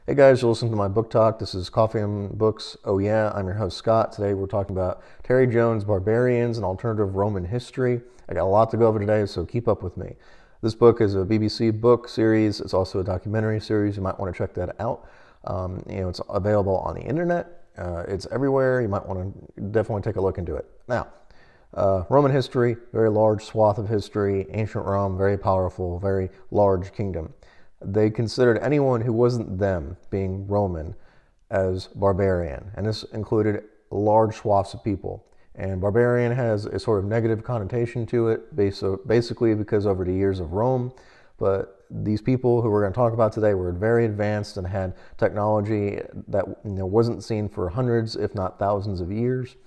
Hey guys, you're listening to my book talk. This is Coffee and Books. Oh yeah, I'm your host Scott. Today we're talking about Terry Jones' Barbarians and Alternative Roman History. I got a lot to go over today, so keep up with me. This book is a BBC book series. It's also a documentary series. You might want to check that out. It's available on the internet. It's everywhere. You might want to definitely take a look into it. Now, Roman history, very large swath of history. Ancient Rome, very powerful, very large kingdom. They considered anyone who wasn't them, being Roman, as barbarian. And this included large swaths of people. And barbarian has a sort of negative connotation to it, basically because over the years of Rome. But these people who we're going to talk about today were very advanced and had technology that wasn't seen for hundreds, if not thousands of years.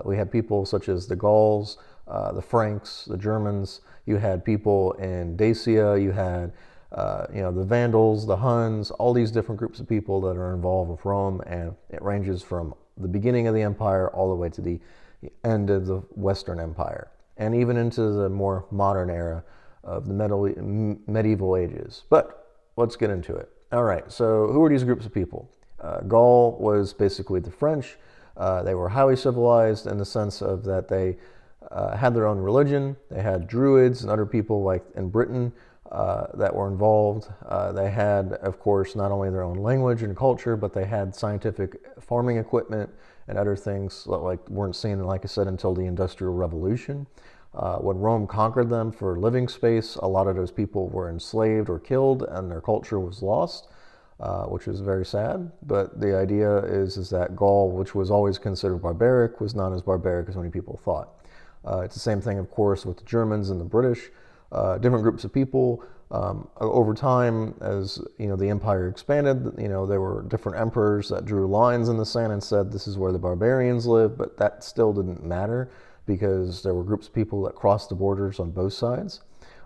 We had people such as the Gauls, the Franks, the Germans. You had people in Dacia. You had the Vandals, the Huns, all these different groups of people that are involved with Rome, and it ranges from the beginning of the empire all the way to the end of the Western Empire, and even into the more modern era of the medieval ages. But let's get into it. All right, so who are these groups of people? Gaul was basically the French. They were highly civilized in the sense of that they had their own religion. They had Druids and other people like in Britain that were involved. They had, of course, not only their own language and culture, but they had scientific farming equipment and other things that weren't seen, like I said, until the Industrial Revolution. When Rome conquered them for living space, a lot of those people were enslaved or killed, and their culture was lost, which is very sad. But the idea is that Gaul, which was always considered barbaric, was not as barbaric as many people thought. It's the same thing, of course, with the Germans and the British. Different groups of people. Over time, as the empire expanded, there were different emperors that drew lines in the sand and said this is where the barbarians live, but that still didn't matter because there were groups of people that crossed the borders on both sides.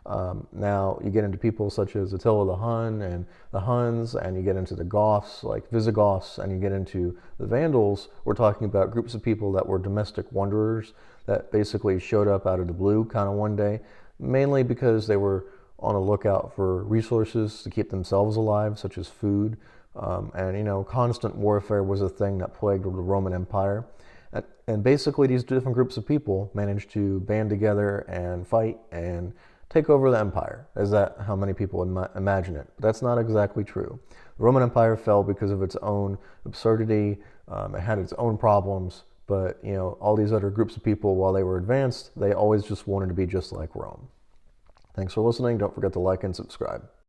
Now you get into people such as Attila the Hun and the Huns, and you get into the Goths like Visigoths, and you get into the Vandals. We're talking about groups of people that were domestic wanderers that basically showed up out of the blue kind of one day, mainly because they were on a lookout for resources to keep themselves alive, such as food. Constant warfare was a thing that plagued the Roman Empire. And basically these different groups of people managed to band together and fight and take over the empire. Is that how many people imagine it? But that's not exactly true. The Roman Empire fell because of its own absurdity. It had its own problems. But, all these other groups of people, while they were advanced, they always just wanted to be just like Rome. Thanks for listening. Don't forget to like and subscribe.